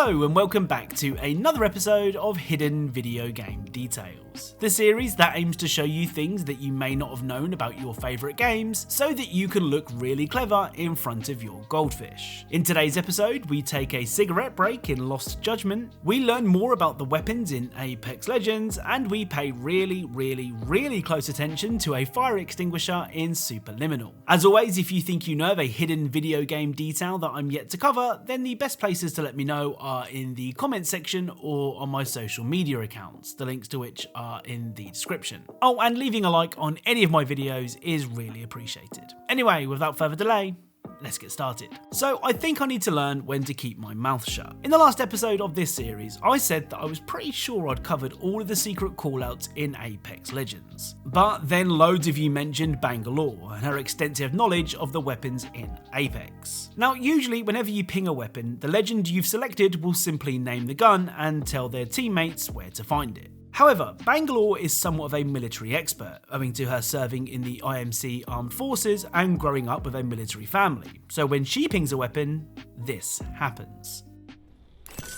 Hello and welcome back to another episode of Hidden Video Game Details, the series that aims to show you things that you may not have known about your favourite games so that you can look really clever in front of your goldfish. In today's episode, we take a cigarette break in Lost Judgement, we learn more about the weapons in Apex Legends, and we pay really close attention to a fire extinguisher in Superliminal. As always, if you think you know of a hidden video game detail that I'm yet to cover, then the best places to let me know are in the comments section or on my social media accounts, the links to which are in the description. Oh, and leaving a like on any of my videos is really appreciated. Anyway, without further delay, let's get started. So I think I need to learn when to keep my mouth shut. In the last episode of this series, I said that I was pretty sure I'd covered all of the secret callouts in Apex Legends. But then loads of you mentioned Bangalore and her extensive knowledge of the weapons in Apex. Now usually whenever you ping a weapon, the legend you've selected will simply name the gun and tell their teammates where to find it. However, Bangalore is somewhat of a military expert, owing to her serving in the IMC Armed Forces and growing up with a military family. So when she pings a weapon, this happens.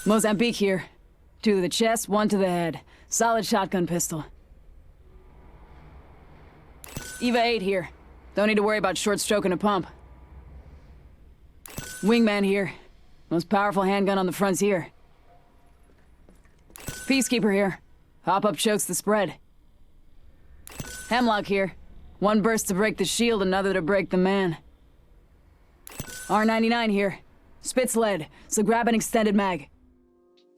Mozambique here. 2 to the chest, 1 to the head. Solid shotgun pistol. Eva 8 here. Don't need to worry about short stroking a pump. Wingman here. Most powerful handgun on the frontier. Peacekeeper here. Hop-up chokes the spread. Hemlock here. 1 burst to break the shield, another to break the man. R99 here. Spits lead, so grab an extended mag.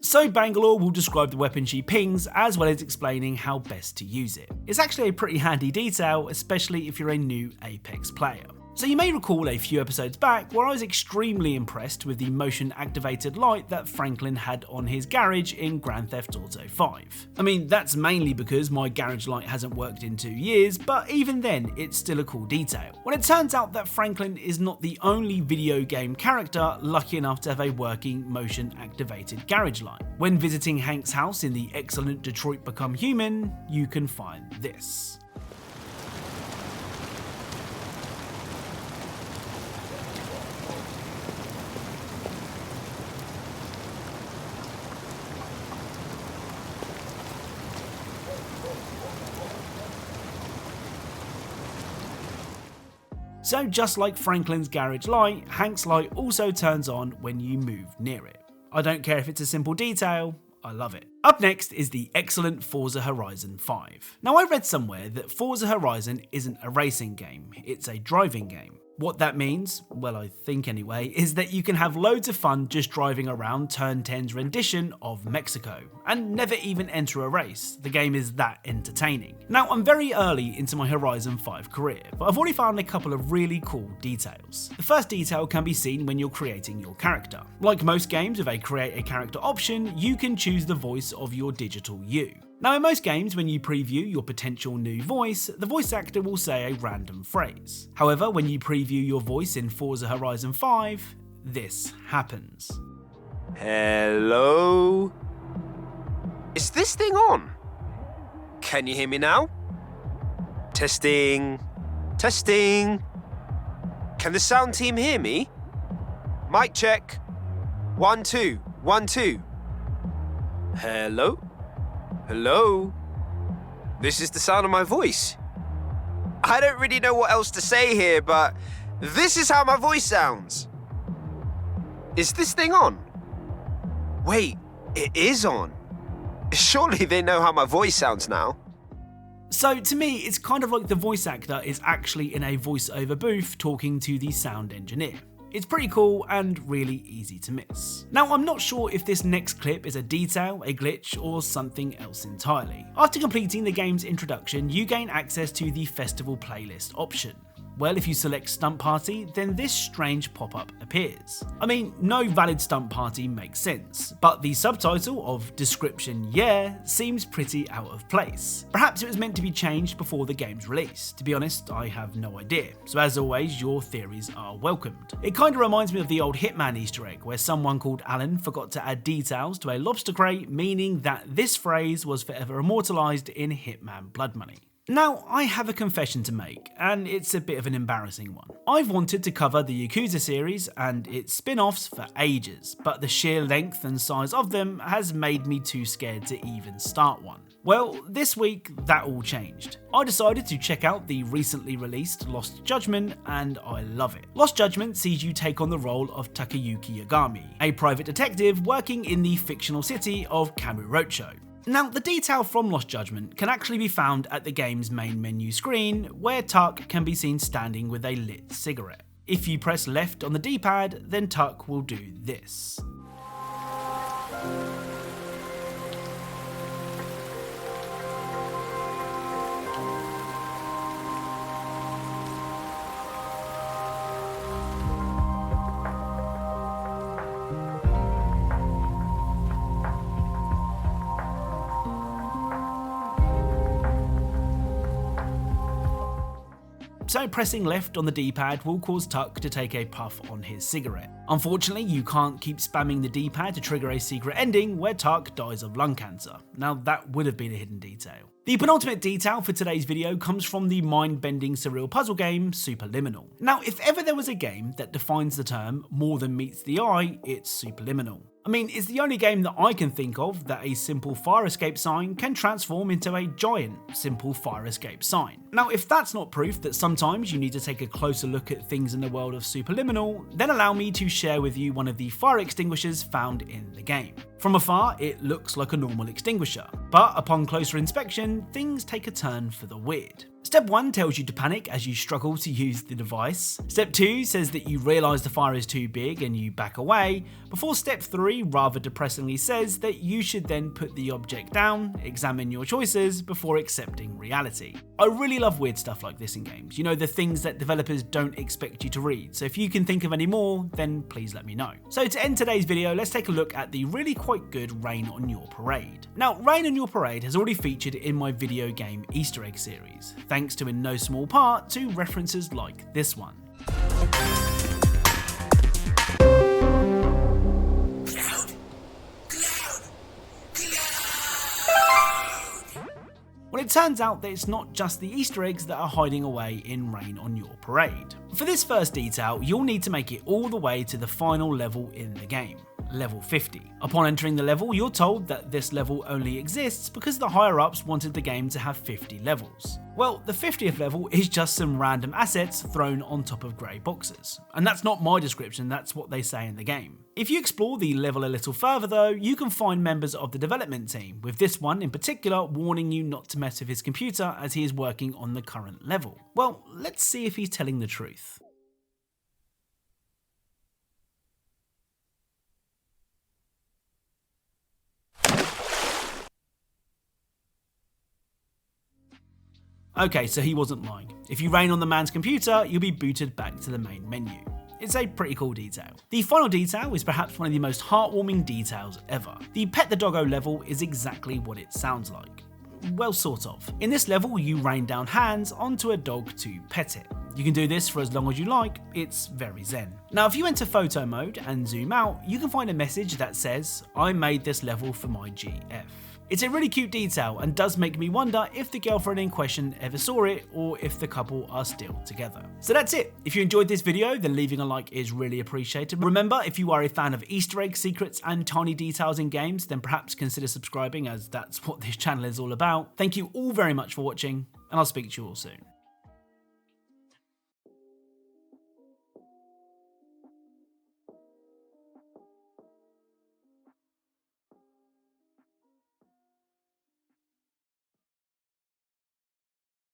So Bangalore will describe the weapon she pings, as well as explaining how best to use it. It's actually a pretty handy detail, especially if you're a new Apex player. So you may recall a few episodes back where I was extremely impressed with the motion activated light that Franklin had on his garage in Grand Theft Auto 5. I mean, that's mainly because my garage light hasn't worked in 2 years, but even then it's still a cool detail. Well, it turns out that Franklin is not the only video game character lucky enough to have a working motion activated garage light. When visiting Hank's house in the Eggcellent Detroit Become Human, you can find this. So just like Franklin's garage light, Hank's light also turns on when you move near it. I don't care if it's a simple detail, I love it. Up next is the excellent Forza Horizon 5. Now I read somewhere that Forza Horizon isn't a racing game, it's a driving game. What that means, well I think anyway, is that you can have loads of fun just driving around Turn 10's rendition of Mexico, and never even enter a race. The game is that entertaining. Now I'm very early into my Horizon 5 career, but I've already found a couple of really cool details. The first detail can be seen when you're creating your character. Like most games with a create a character option, you can choose the voice of your digital you. Now in most games, when you preview your potential new voice, the voice actor will say a random phrase. However, when you preview your voice in Forza Horizon 5, this happens. Hello? Is this thing on? Can you hear me now? Testing. Testing. Can the sound team hear me? Mic check. 1 2 1 2. Hello? Hello? This is the sound of my voice. I don't really know what else to say here, but this is how my voice sounds. Is this thing on? Wait, it is on. Surely they know how my voice sounds now. So to me, it's kind of like the voice actor is actually in a voiceover booth talking to the sound engineer. It's pretty cool and really easy to miss. Now I'm not sure if this next clip is a detail, a glitch, or something else entirely. After completing the game's introduction, you gain access to the festival playlist option. Well, if you select Stunt Party, then this strange pop-up appears. I mean, no valid stunt party makes sense, but the subtitle of Description Yeah seems pretty out of place. Perhaps it was meant to be changed before the game's release. To be honest, I have no idea. So as always, your theories are welcomed. It kinda reminds me of the old Hitman Easter egg, where someone called Alan forgot to add details to a lobster crate, meaning that this phrase was forever immortalised in Hitman Blood Money. Now, I have a confession to make, and it's a bit of an embarrassing one. I've wanted to cover the Yakuza series and its spin-offs for ages, but the sheer length and size of them has made me too scared to even start one. Well, this week, that all changed. I decided to check out the recently released Lost Judgement, and I love it. Lost Judgement sees you take on the role of Takayuki Yagami, a private detective working in the fictional city of Kamurocho. Now, the detail from Lost Judgement can actually be found at the game's main menu screen, where Tuck can be seen standing with a lit cigarette. If you press left on the D-pad, then Tuck will do this. So pressing left on the D-pad will cause Tuck to take a puff on his cigarette. Unfortunately, you can't keep spamming the D-pad to trigger a secret ending where Tuck dies of lung cancer. Now that would have been a hidden detail. The penultimate detail for today's video comes from the mind-bending surreal puzzle game Superliminal. Now, if ever there was a game that defines the term more than meets the eye, it's Superliminal. I mean, it's the only game that I can think of that a simple fire escape sign can transform into a giant simple fire escape sign. Now, if that's not proof that sometimes you need to take a closer look at things in the world of Superliminal, then allow me to share with you one of the fire extinguishers found in the game. From afar, it looks like a normal extinguisher, but upon closer inspection, things take a turn for the weird. Step 1 tells you to panic as you struggle to use the device. Step 2 says that you realise the fire is too big and you back away, before step 3 rather depressingly says that you should then put the object down, examine your choices before accepting reality. I really love weird stuff like this in games, you know, the things that developers don't expect you to read, so if you can think of any more, then please let me know. So to end today's video, let's take a look at the really quite good Rain on Your Parade. Now, Rain on Your Parade has already featured in my video game Easter egg series, thanks to in no small part to references like this one. Well, it turns out that it's not just the Easter eggs that are hiding away in Rain on Your Parade. For this first detail, you'll need to make it all the way to the final level in the game. Level 50. Upon entering the level, you're told that this level only exists because the higher-ups wanted the game to have 50 levels. Well, the 50th level is just some random assets thrown on top of grey boxes. And that's not my description, that's what they say in the game. If you explore the level a little further though, you can find members of the development team, with this one in particular warning you not to mess with his computer as he is working on the current level. Well, let's see if he's telling the truth. Okay, so he wasn't lying. If you rain on the man's computer, you'll be booted back to the main menu. It's a pretty cool detail. The final detail is perhaps one of the most heartwarming details ever. The Pet the Doggo level is exactly what it sounds like. Well, sort of. In this level, you rain down hands onto a dog to pet it. You can do this for as long as you like, it's very zen. Now, if you enter photo mode and zoom out, you can find a message that says, "I made this level for my GF." It's a really cute detail and does make me wonder if the girlfriend in question ever saw it or if the couple are still together. So that's it. If you enjoyed this video, then leaving a like is really appreciated. Remember, if you are a fan of Easter eggs, secrets and tiny details in games, then perhaps consider subscribing as that's what this channel is all about. Thank you all very much for watching and I'll speak to you all soon.